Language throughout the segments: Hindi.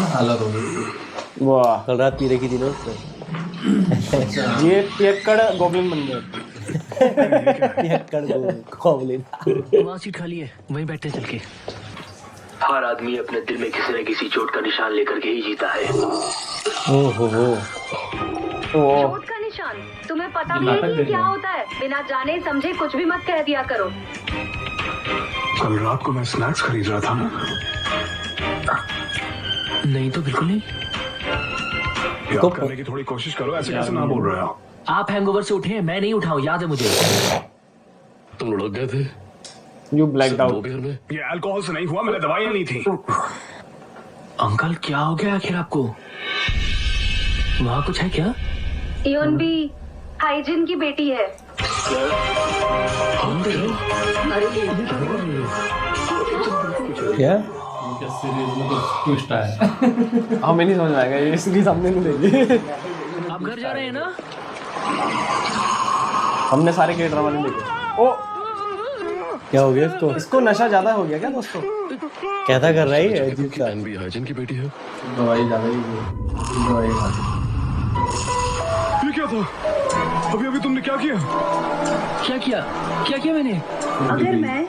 हालत हो गई। वाह कल रात पी रखी थी ना उसने। ये पियक्कड़ गोब्लिन बन गए। पियक्कड़ गोब्लिन। वहाँ सीट खाली है, वहीं बैठते चल के। हर आदमी अपने दिल में किसी न किसी चोट का निशान लेकर के ही जीता है। ओहो चोट का निशान तुम्हें पता भी है कि ये क्या होता है? बिना जाने समझे कुछ भी मत कह दिया करो। कल रात को मैं स्नैक्स खरीद रहा था ना। नहीं तो बिल्कुल नहीं। याद करने की थोड़ी कोशिश करो, ऐसे कैसे ना बोल रहे हो? आप हैंगओवर से उठे हैं, मैं नहीं उठाऊं, याद है मुझे। तुम लुढ़क गए थे यू ब्लैक्ड आउट। दोपहर में। ये अल्कोहल से नहीं हुआ, मैंने दवाइयां ली थी। अंकल क्या हो गया आखिर आपको? वहाँ कुछ है क्या? योन भी हाइजीन की बेटी है। क्या? सीरीज में कुछ ट्विस्ट आया। हमें नहीं समझ में आएगा, ये सीरीज हमने नहीं देखी। आप घर जा रहे हैं ना? हमने सारे के ड्रामा नहीं देखे। ओ क्या हो गया इसको? इसको नशा ज्यादा हो गया क्या दोस्तों? कैसा कर रही है अजीब सा? बहन भी हाइजीन की बेटी है। दवाई ज्यादा ही दवाई खाती। ये क्या था? अभी अभी तुमने क्या किया? क्या किया? क्या किया मैंने? अगर मैं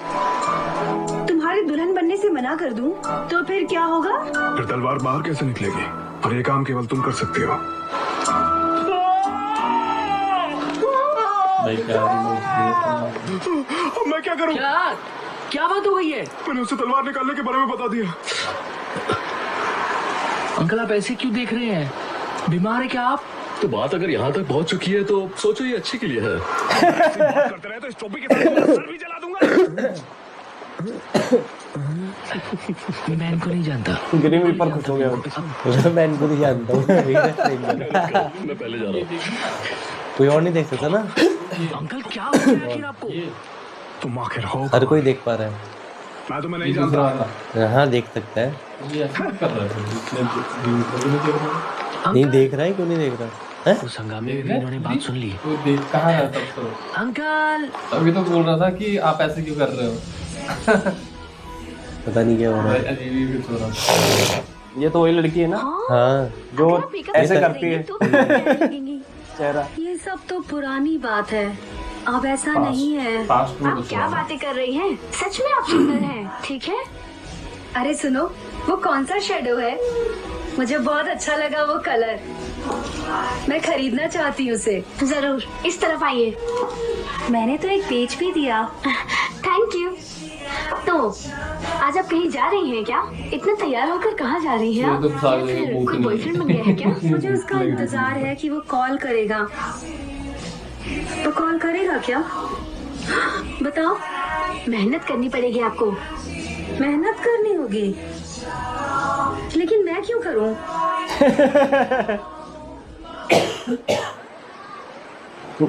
तुम्हारी दुल्हन बनने से मना कर दूं, तो फिर क्या होगा? फिर तलवार बाहर कैसे निकलेगी? और ये काम केवल तुम कर सकते हो। भाई क्या अब मैं क्या करूं? क्या बात हो गई है? मैंने उसे तलवार निकालने के बारे में बता दिया। अंकल आप ऐसे क्यों देख रहे हैं? बीमार है क्या आप? तो बात अगर यहाँ तक पहुँच चुकी है तो सोचो ये अच्छे के लिए है। ऐसी बात करते रहे तो इस टोपी के साथ तुम्हारा सर भी जला दूंगा। मैं इनको नहीं जानता। ग्रीन रीपर खुश हो गया। मैं इनको नहीं जानता हूँ। मैं पहले जा रहा हूँ। कोई और नहीं देख सकता ना? अंकल क्या हो गया आखिर आपको? तुम आखिर हो हर कोई देख पा रहा है। मैं तुम्हें नहीं जानता। हाँ देख सकता है। ये ऐसा कर रहा है। नहीं देख रहा है, क्यों नहीं देख रहा है? उस हंगामे में भी इन्होंने बात सुन ली। तो देख कहाँ है तब तो? अंकल अभी तो बोल रहा था कि आप ऐसे क्यों कर रहे हो। पता नहीं क्या हो रहा है। अजीब ही कुछ हो रहा था। ये तो वही लड़की है ना हाँ जो अगर आप makeup ऐसे नहीं करती करेंगे है तो फिर क्या लगेंगी? चेहरा। ये सब तो पुरानी बात है, अब ऐसा नहीं है। पास्ट में आप कुछ क्या हो रहा है। बातें कर रही हैं? सच में आप सुंदर हैं, ठीक है? अरे सुनो, वो कौन सा शेडो है? मुझे बहुत अच्छा लगा वो कलर, मैं खरीदना चाहती हूँ उसे। जरूर, इस तरफ आइए। मैंने तो एक पेज भी दिया। Thank you. तो आज आप कहीं जा रही हैं क्या? इतना तैयार होकर कहाँ जा रही हैं आप? ये तो साल में फिर भूत कोई नहीं। बॉयफ्रेंड बन गया है क्या? मुझे उसका इंतजार है कि वो कॉल करेगा। तो कॉल करेगा क्या? बताओ। मेहनत करनी पड़ेगी आपको। मेहनत करनी होगी, लेकिन मैं क्यों करूं?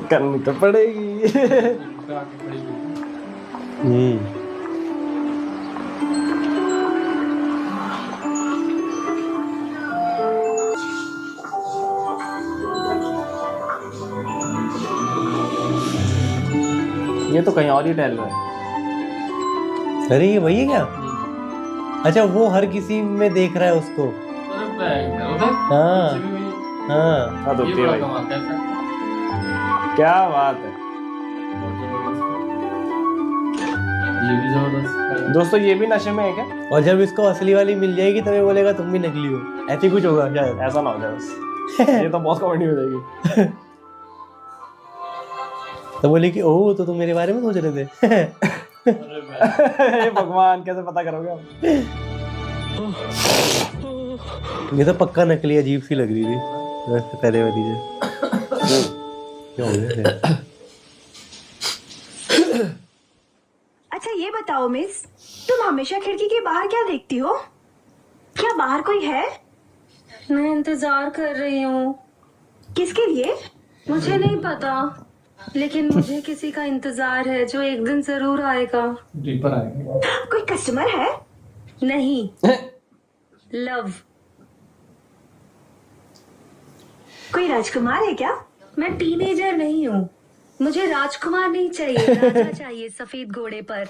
करनी तो पड़ेगी। ये तो कहीं और ही टहल रहा है। अरे ये वही है क्या? अच्छा वो हर किसी में देख रहा है उसको। हाँ हाँ हाँ तो ये होती है बड़ा भाई। कमाल का है। क्या बात है ये भी जबरदस्त। दोस्तों, ये भी नशे में है क्या? और जब इसको असली वाली मिल जाएगी तब ये बोलेगा तुम भी नकली हो। ऐसे कुछ होगा शायद। ऐसा ना हो जाए बस। ये तो बहुत कॉमेडी हो जाएगी। तो बोले कि ओह तो तुम मेरे बारे में सोच रहे थे। हे भगवान, कैसे पता करोगे आप? ये तो पक्का नकली अजीब सी लग रही थी वैसे पहले वाली से। क्या हो गया? अच्छा ये बताओ मिस, तुम हमेशा खिड़की के बाहर क्या देखती हो? क्या बाहर कोई है? मैं इंतजार कर रही हूँ। किसके लिए? मुझे नहीं पता, लेकिन मुझे किसी का इंतजार है जो एक दिन जरूर आएगा। रीपर आएगा। कोई कस्टमर है? नहीं, लव। कोई राजकुमार है क्या? मैं टीनेजर नहीं हूँ, मुझे राजकुमार नहीं चाहिए, राजा चाहिए सफेद घोड़े पर।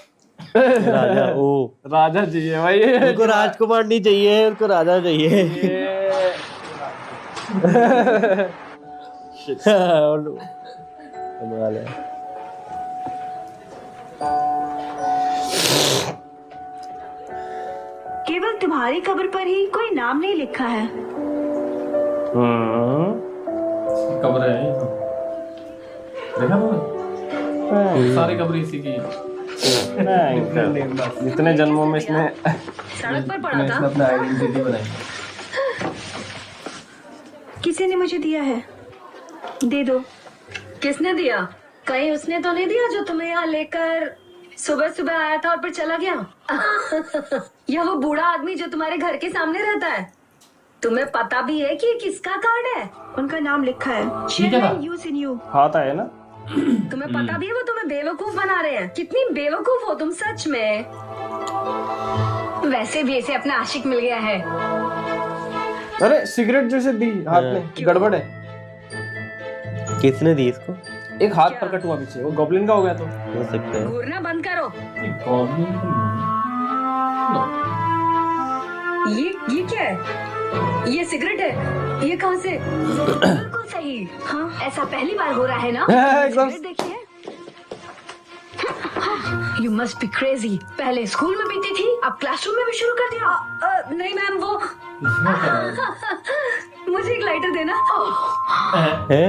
राजा ओ राजा चाहिए भाई। उनको राजकुमार नहीं चाहिए, उनको राजा चाहिए। होने वाला है। केवल तुम्हारी कब्र पर ही कोई नाम नहीं लिखा है। कब्र है ये तो। देखा तुमने? सारी कब्र इसी की है। जितने जन्मों में इसने सड़क पर पड़ा इसने था। अपना आइडेंटिटी बनाई। किसी ने मुझे दिया है, दे दो। किसने दिया? कहीं उसने तो नहीं दिया जो तुम्हें यहाँ लेकर सुबह सुबह आया था और फिर चला गया? या वो बूढ़ा आदमी जो तुम्हारे घर के सामने रहता है? तुम्हें पता भी है कि ये किसका कार्ड है? उनका नाम लिखा है, ठीक है ना? Use in you. हाथ आए ना। तुम्हें पता भी है वो तुम्हें बेवकूफ बना रहे हैं। कितनी बेवकूफ हो तुम सच में। वैसे भी इसे अपना आशिक मिल गया है। अरे सिगरेट जैसे दी हाथ में, गड़बड़ है। किसने दी इसको? एक हाथ प्रकट हुआ पीछे, वो गॉब्लिन का हो गया तो। हो सकता है। घूरना बंद करो। ये क्या है? ये सिगरेट है? ये कहाँ से? बिल्कुल सही। हाँ, ऐसा पहली बार हो रहा है ना? एकदम। सिगरेट देखिए। You must be crazy. पहले स्कूल में पीती थी, अब क्लासरूम में भी शुरू कर दिया। नहीं मैम, वो मुझे एक लाइटर देना। है?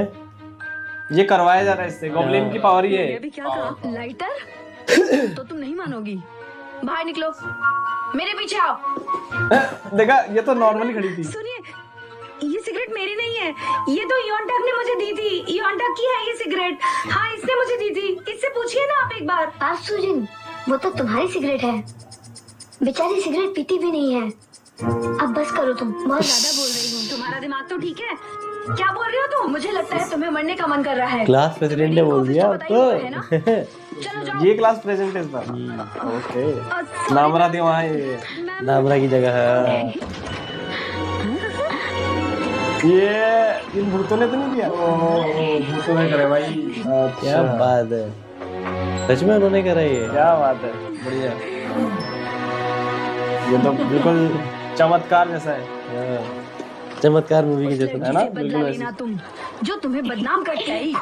ये करवाया जा रहा है इससे, गॉब्लिन की पावर ही ये है। भी क्या कहा? लाइटर? तो तुम नहीं मानोगी। बाहर निकलो, मेरे पीछे आओ। देखा, ये तो नॉर्मली खड़ी थी। सुनिए, ये सिगरेट मेरी नहीं है, ये तो योनटक ने मुझे दी थी। योनटक की है ये सिगरेट। हाँ, इसने मुझे दी थी। इससे पूछिए ना आप एक बार। आप सुजिन, वो तो तुम्हारी सिगरेट है। बेचारी सिगरेट पीती भी नहीं है। अब बस करो, तुम बहुत ज्यादा बोल रही हो। तुम्हारा दिमाग तो ठीक है? क्या बोल रहे हो तुम? मुझे लगता है तुम्हें मरने का मन कर रहा है। क्लास प्रेसिडेंट ने बोल दिया तो। चलो जाओ। ये क्लास प्रेजेंट है इस बार। ओके, नामरा थी वहाँ ये। नामरा की जगह है। ये इन भूतों ने तो नहीं दिया। भूतों ने करे भाई। क्या बात है, सच में उन्होंने करा ये। क्या बात है, बढ़िया। ये तो बिल्कुल चमत्कार जैसा है। हाँ, चमत्कार मूवी की जैसा है ना? बदला बिल्कुल लेना तुम, जो तुम्हें बदनाम करके आई।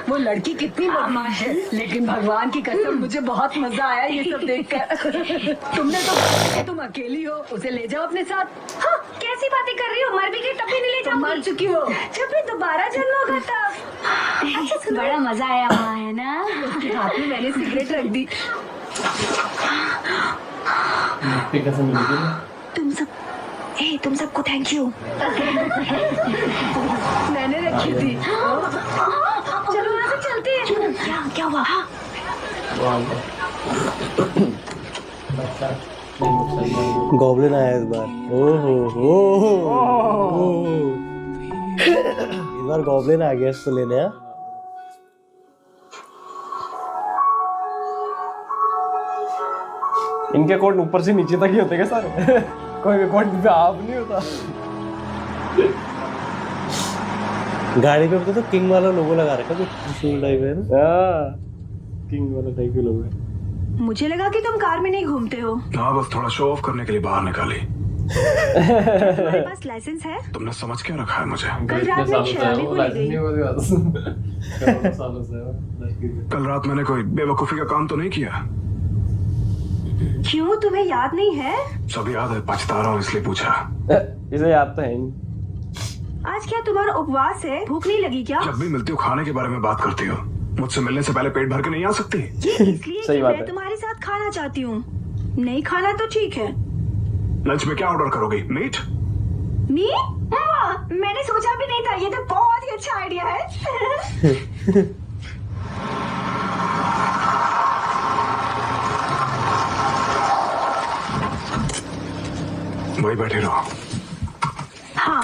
वो लड़की कितनी बदमाश है, लेकिन भगवान की कसम मुझे बहुत मजा आया ये सब देखकर। तुमने तो कहा कि तुम अकेली हो, उसे ले जाओ अपने साथ। हाँ, कैसी बातें कर रही हो? मर भी गई तब भी नहीं ले जाओ। मर चुकी हो, जब भी दोबारा जन्म होगा तब। अच्छा सुनो, बड़ा मजा आया वहाँ, है ना? उसके हाथ में मैंने सिगरेट रख दी। कैसे मिली? तुम सबको थैंक यू। मैंने रखी थी। चलो यहाँ से चलते हैं। क्या हुआ? गॉब्लिन आया इस बार। ओहो हो, इस बार गॉब्लिन आ गया इसको लेने। हाँ? इनके कोट ऊपर से नीचे तक ही होते क्या सारे? कोई भी कोट पे आप नहीं होता। गाड़ी पे तो किंग वाला लोगो लगा रखा है, त्रिशूल टाइप है ना। किंग वाला टाइप के लोग हैं। मुझे लगा कि तुम कार में नहीं घूमते हो। हाँ, बस थोड़ा शो ऑफ करने के लिए बाहर निकाली। तुम्हारे पास लाइसेंस है? तुमने समझ क्या रखा है मुझे? कल रात में शराबी को ले गई। कल रात मैंने कोई बेवकूफी का काम तो नहीं किया? क्यों, तुम्हें याद नहीं है? सब याद है, पछता रहा हूँ इसलिए पूछा। इसे याद तो है नहीं। आज क्या तुम्हारा उपवास है? भूख नहीं लगी क्या? जब भी मिलती हो खाने के बारे में बात करती हो। मुझसे मिलने से पहले पेट भर के नहीं आ सकती? ये इसलिए सही कि बात मैं है। तुम्हारे साथ खाना चाहती हूँ। नहीं खाना तो ठीक है। लंच में क्या ऑर्डर करोगी? मीट? मीट? मैंने सोचा भी नहीं था, ये तो बहुत ही अच्छा आइडिया है। वही बैठे रहो। हाँ,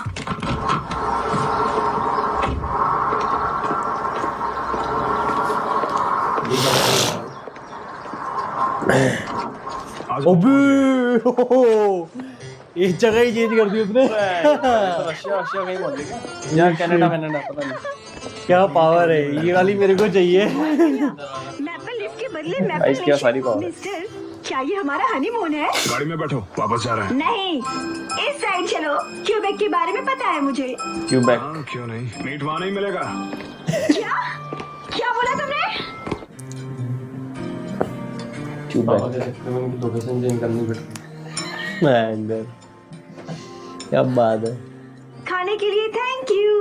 अबे ये जगह ही चेंज कर दी उसने। रशिया कहीं बोल देगा या कनाडा पता नहीं। क्या पावर है, ये वाली मेरे को चाहिए। मैं अपने लिफ्ट की बदले मैं भाई, इसकी सारी पावर। मिस्टर, क्या ये हमारा हनीमून है? गाड़ी में बैठो, वापस जा रहे हैं। नहीं, इस साइड चलो। क्यूबेक के बारे में पता है मुझे। क्यूबेक। हाँ, क्यों नहीं, मीट वहाँ नहीं मिलेगा। क्या क्या बोला तुमने? पापा के चक्कर में उनकी लोकेशन चेंज करनी पड़ती अंदर क्या बात है। खाने के लिए थैंक यू।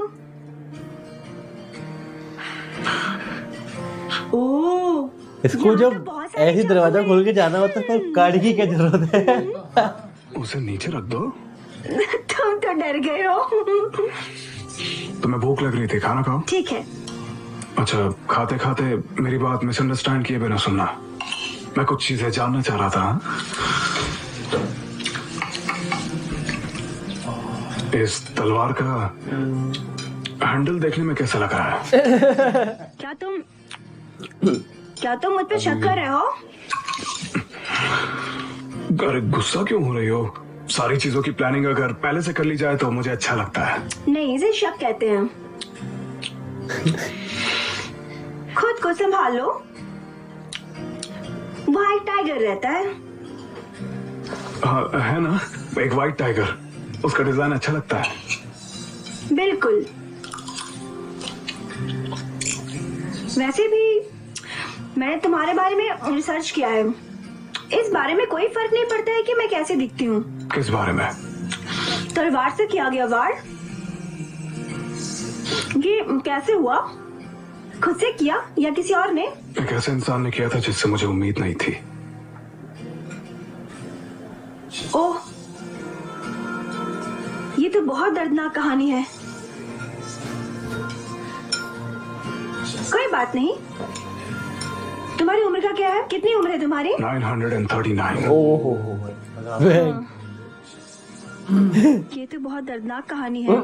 ओह, इसको यहाँ जब तो बहुत सारी ऐसी दरवाजा खोल के जाना होता है तो गाड़ी की क्या जरूरत है। उसे नीचे रख दो। तुम तो डर गए हो। तुम्हें भूख लग रही थी, खाना खाओ। ठीक है। अच्छा, खाते खाते मेरी बात मिसअंडरस्टैंड किए बिना सुनना। मैं कुछ चीजें जानना चाह रहा था। इस तलवार का हैंडल देखने में कैसा लग रहा है? क्या तुम मुझ पे शक कर रहे हो? अरे गुस्सा क्यों हो रही हो? सारी चीजों की प्लानिंग अगर पहले से कर ली जाए तो मुझे अच्छा लगता है। नहीं, इसे शक कहते हैं। खुद को संभालो। वहाँ एक टाइगर रहता है। हाँ, है ना, एक व्हाइट टाइगर। उसका डिजाइन अच्छा लगता है। बिल्कुल। वैसे भी मैंने तुम्हारे बारे में रिसर्च किया है। इस बारे में कोई फर्क नहीं पड़ता है कि मैं कैसे दिखती हूँ। किस बारे में? तलवार से किया गया वार। ये कैसे हुआ? खुद से किया या किसी और ने? एक ऐसे इंसान ने किया था जिससे मुझे उम्मीद नहीं थी। ओह, ये तो बहुत दर्दनाक कहानी है। कोई बात नहीं। तुम्हारी उम्र का क्या है? कितनी उम्र है तुम्हारी? 939। ओहो ये तो बहुत दर्दनाक कहानी है।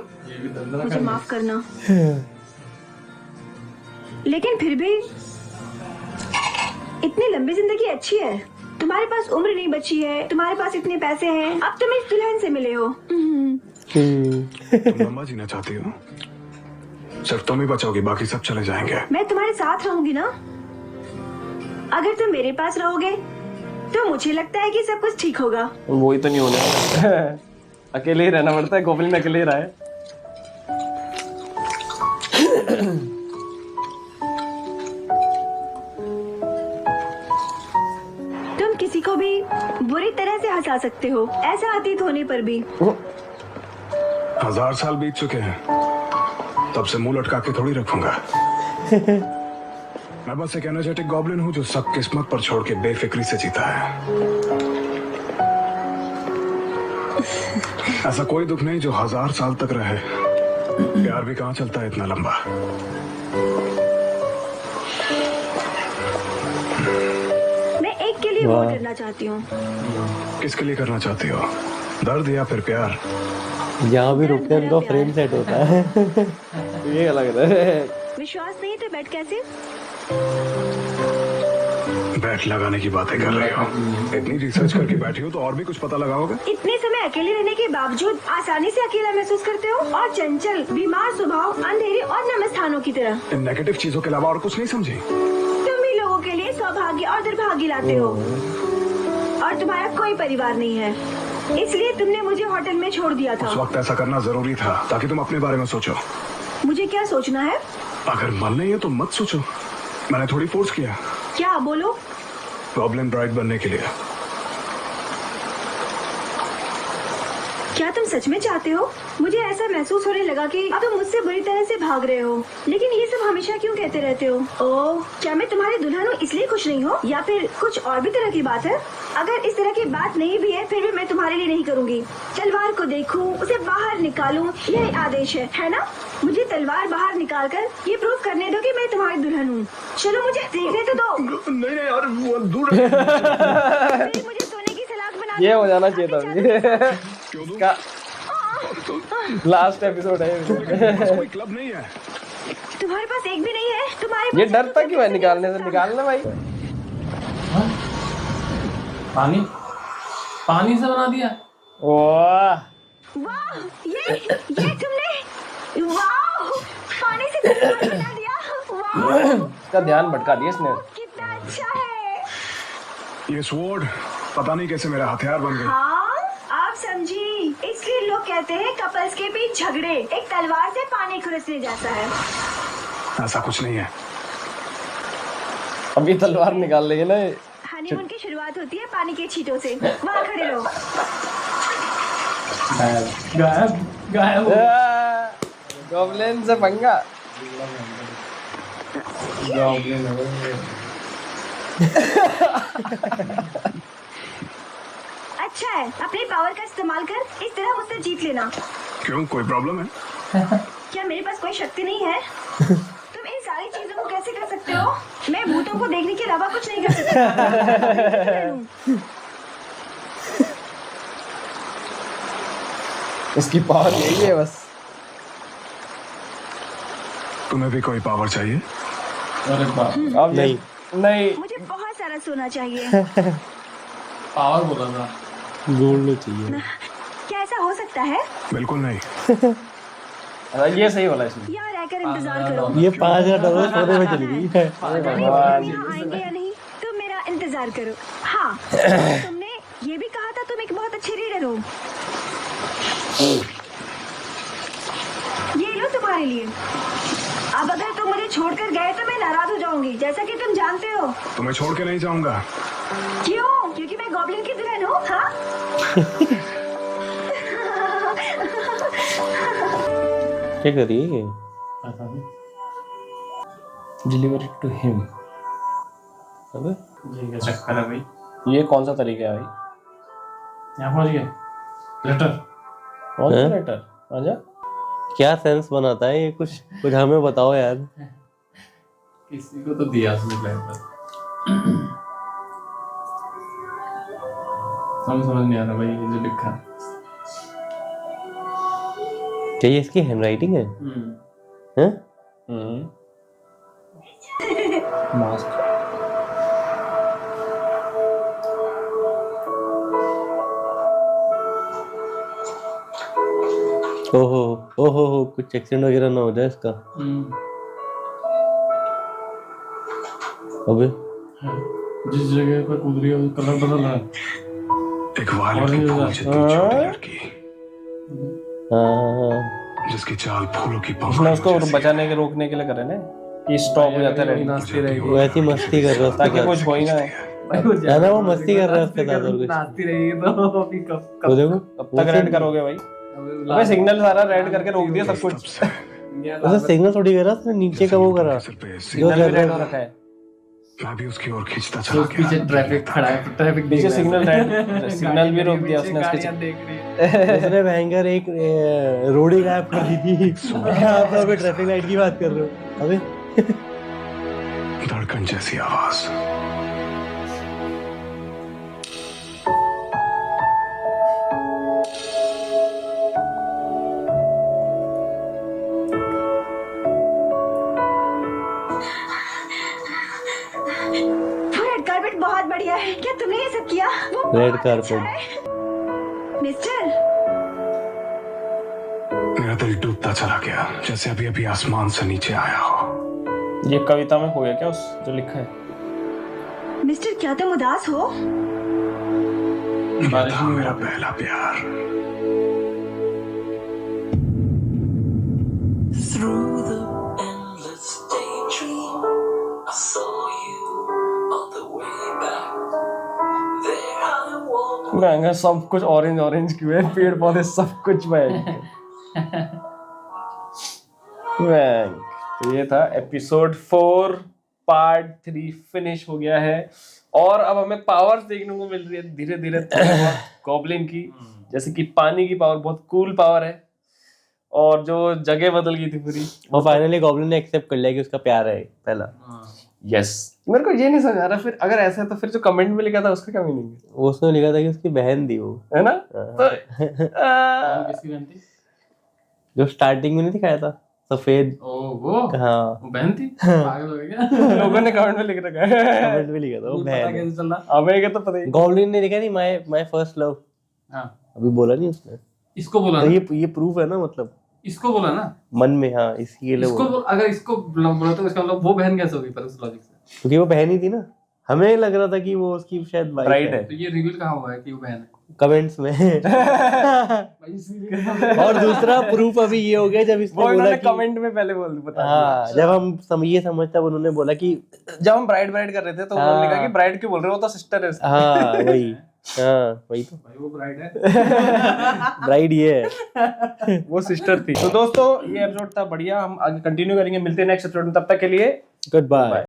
मुझे माफ करना। लेकिन फिर भी इतनी लंबी जिंदगी अच्छी है। तुम्हारे पास उम्र नहीं बची है, तुम्हारे पास इतने पैसे हैं, अब तुम इस दुल्हन से मिले हो। तुम लंबा जीना चाहती हो? सिर्फ तुम ही बचोगी, बाकी सब चले जाएंगे। मैं तुम्हारे साथ रहूंगी ना। अगर तुम मेरे पास रहोगे तो मुझे लगता है कि सब कुछ ठीक होगा। वो ही तो नहीं होने वाला। अकेले ही रहना पड़ता है। गोबलिन अकेले ही रहा है। तुम किसी को भी बुरी तरह से हंसा सकते हो, ऐसा अतीत होने पर भी। 1000 साल बीत चुके हैं, तब से मुंह लटका के थोड़ी रखूंगा। मैं बस एक एनर्जेटिक गॉब्लिन हूँ जो सब किस्मत पर छोड़ के बेफिक्री से जीता है। ऐसा कोई दुख नहीं जो 1000 साल तक रहे। प्यार भी कहाँ चलता है इतना लंबा। मैं एक के लिए वोट करना चाहती हूँ। किसके लिए करना चाहती हो? दर्द या फिर प्यार? जहाँ भी रुकते हैं उनका फ्रेम सेट होता है। ये अलग है। विश्वास नहीं तो बैठ कैसे? बैट लगाने की बातें कर रही हो? इतनी रिसर्च करके बैठी हो तो और भी कुछ पता लगाओगे? इतने समय अकेले रहने के बावजूद आसानी से अकेला महसूस करते हो और चंचल, बीमार स्वभाव, अंधेरे और नमस्थानों की तरह। इन नेगेटिव चीजों के अलावा और कुछ नहीं समझी? तुम ही लोगों के लिए सौभाग्य और दुर्भाग्य लाते हो और तुम्हारा कोई परिवार नहीं है, इसलिए तुमने मुझे होटल में छोड़ दिया था। उस वक्त ऐसा करना जरूरी था ताकि तुम अपने बारे में सोचो। मुझे क्या सोचना है? अगर मन नहीं है तो मत सोचो। मैंने थोड़ी फोर्स किया। क्या बोलो? गॉब्लिन ब्राइड बनने के लिए। क्या तुम सच में चाहते हो? मुझे ऐसा महसूस होने लगा कि अब तुम मुझसे बुरी तरह से भाग रहे हो। लेकिन ये सब हमेशा क्यों कहते रहते हो? ओह, क्या मैं तुम्हारी दुल्हन हूँ इसलिए खुश नहीं हो, या फिर कुछ और भी तरह की बात है? अगर इस तरह की बात नहीं भी है, फिर भी मैं तुम्हारे लिए नहीं करूँगी। तलवार को देखूं, उसे बाहर निकालूं, यह आदेश है ना? मुझे तलवार बाहर निकाल कर ये प्रूव करने दो कि मैं तुम्हारी दुल्हन हूँ। चलो मुझे देखने तो दो। नहीं यार, वो दूर। मुझे सोने की सलाख बना। ये हो जाना चाहिए था। इसका लास्ट एपिसोड है। कोई क्लब नहीं है। तुम्हारे पास एक भी नहीं है? तुम्हारे ये डरता क्यों है निकालने से? निकालना भाई। पानी से बना दिया। वाह, ये तुमने, वाह, पानी से तलवार बना दिया। वाह, इसका ध्यान भटका दिया इसने। कितना अच्छा है। ये स्वॉर्ड पता नहीं कैसे मेरा हथियार बन गया। हाँ, आप समझी, इसलिए लोग कहते हैं कपल्स के बीच झगड़े एक तलवार से पानी खुरसने जैसा है। ऐसा कुछ नहीं है। अभी तलवार निकाल लेंगे ना। हनीमून की शुरुआत होती है पानी के छींटों से। वहाँ खड़े रहो। गायब गॉब्लिन से पंगा। अच्छा है, अपनी पावर का इस्तेमाल कर इस तरह मुझसे जीत लेना। क्यों, कोई प्रॉब्लम है? क्या मेरे पास कोई शक्ति नहीं है? तुम इन सारी चीजों को कैसे कर सकते हो? मैं भूतों को देखने के अलावा कुछ नहीं कर सकता। उसकी पावर यही है बस। तुम्हें भी कोई पावर चाहिए? अरे बाप, अब नहीं नहीं मुझे बहुत सारा सोना चाहिए। पावर बोला था। गोल्ड चाहिए। क्या ऐसा हो सकता है? बिल्कुल नहीं। ये सही बोला इसने। यहाँ रहकर इंतजार करो। ये $5,000 सोने में चली गई है। भगवान। यहाँ आएंगे या नहीं, तुम मेरा इंतजार करो। हाँ, तुमने ये भी कहा था तुम एक बहुत अच्छी रीडर हो। ये लो तुम्हारे लिए। अब अगर तुम मुझे छोड़कर गए तो मैं नाराज हो जाऊंगी, जैसा कि तुम जानते हो। तुम्हें छोड़ के नहीं जाऊंगा। क्यों? क्योंकि मैं गॉब्लिन की दुल्हन हूँ। हाँ? क्या करिए? Deliver it to him. अबे ये क्या चक्कर है भाई? ये कौन सा तरीका है भाई? यहाँ पहुंच गए। लेटर। कौन सा हैं? लेटर? आजा। क्या सेंस बनाता है ये? कुछ हमें बताओ यार। किसी को तो दिया उसने लेटर। समझ नहीं आ रहा भाई ये जो लिखा है। क्या ये इसकी हैंडराइटिंग है? हैं? मास्क। ओहो ओहो हो, कुछ एक्सीडेंट वगैरह ना हो जाए इसका। अबे जिस जगह पर कूद रही है वो कलर बदल रहा है। एक वायलेट की फूल जितनी छोटी लड़की, हाँ जिसकी चाल फूलों की उसने पंखुड़ियों उसको जैसी। बचाने के रोकने के लिए करे ना कि स्टॉप हो जाता है रेडी, नाचती रहेगी। वो ऐसी मस्ती कर रहा है उसके ताकि साथ। कुछ हो ही ना। है ना, वो मस्ती कर रहा है उसके साथ और कुछ। नाचती रहेगी तो अभी कब वो देखो कब तक रेड करोगे भाई? अबे सिग्नल सारा रेड करके रोक दिया सब कुछ। उसे सिग्नल थोड़ी करा, उसने नीचे का वो करा सिर पे जो सिग्नल भी कर रेड हो रहा रखा है। मैं भी उसकी ओर खींचता तो चला पीछे गया। ट्रैफिक खड़ा है, ट्रैफिक पीछे सिग्नल रेड, सिग्नल भी रोक दिया उसने उसके। देख रही है। उसने भयंकर एक रोड ही गायब कर दी थी। आप अभी ट्रैफिक लाइट की बात कर रहे हो? अबे धड़कन जैसी आवाज। रेड कार्पेट बहुत बढ़िया है। क्या तुमने ये सब किया? वो रेड बहुत कार्पेट। अच्छा है। मिस्टर, मेरा दिल डूबता चला गया, जैसे अभी अभी आसमान से नीचे आया हो। ये कविता में हो गया क्या उस जो लिखा है? मिस्टर क्या तुम उदास हो? ये था मेरा पहला प्यार। Through the endless daydream, I saw you on the way back. There I walked. महंगा सब कुछ ऑरेंज ऑरेंज क्यों है? पेड़ पौधे सब कुछ महंगा। तो ये था एपिसोड 4 पार्ट 3 फिनिश हो गया है और अब हमें पावर्स देखने को मिल रही है धीरे धीरे गॉब्लिन की, जैसे कि पानी की पावर बहुत कूल पावर है और जो जगह बदल गई थी पूरी। वो फाइनली गॉब्लिन ने एक्सेप्ट कर लिया कि उसका प्यार है पहला। यस, मेरे को ये नहीं समझ आ रहा फिर अगर ऐसा है तो फिर जो कमेंट में लिखा था उसका क्या मीनिंग है? उसने लिखा था कि उसकी बहन थी वो, है ना? तो किसकी बहन थी? जो स्टार्टिंग में नहीं दिखाया था सफेद। ओ वो हाँ वो बहन थी? पागल हो गया। लोगों ने कमेंट में लिख रखा है। कमेंट में लिखा था वो पता बहन है। कैसे चल रहा? हमें क्या तो पता ही। गॉब्लिन ने लिखा नहीं माय फर्स्ट लव, हाँ अभी बोला नहीं उसने। इसको बोला तो ना? ये प्रूफ है ना, मतलब इसको बोला ना? मन में। हाँ इसके लिए इसको बोला, अगर इसको बोला तो इसका मतलब वो बहन कैसे होगी पर उस लॉजिक से? क्योंकि वो बहन ही थी ना। हमें लग रहा था कि वो उसकी शायद ब्राइड है। तो ये रिवील कहाँ हुआ है कि वो बहन है? कमेंट्स में। और दूसरा प्रूफ अभी ये हो गया जब इसने वो बोला इन्होंने कि कमेंट में पहले बता हाँ, जब हम ये समझता उन्होंने बोला कि जब हम ब्राइड कर रहे थे तो उन्होंने कहा कि ब्राइड क्यों बोल रहे हो, वो तो सिस्टर है इसकी। हाँ वही तो भाई वो ब्राइड है। ब्राइड ये है। वो सिस्टर थी। तो दोस्तों ये एपिसोड था बढ़िया, हम आगे कंटिन्यू करेंगे, मिलते हैं नेक्स्ट एपिसोड में, तब तक के लिए गुड बाय।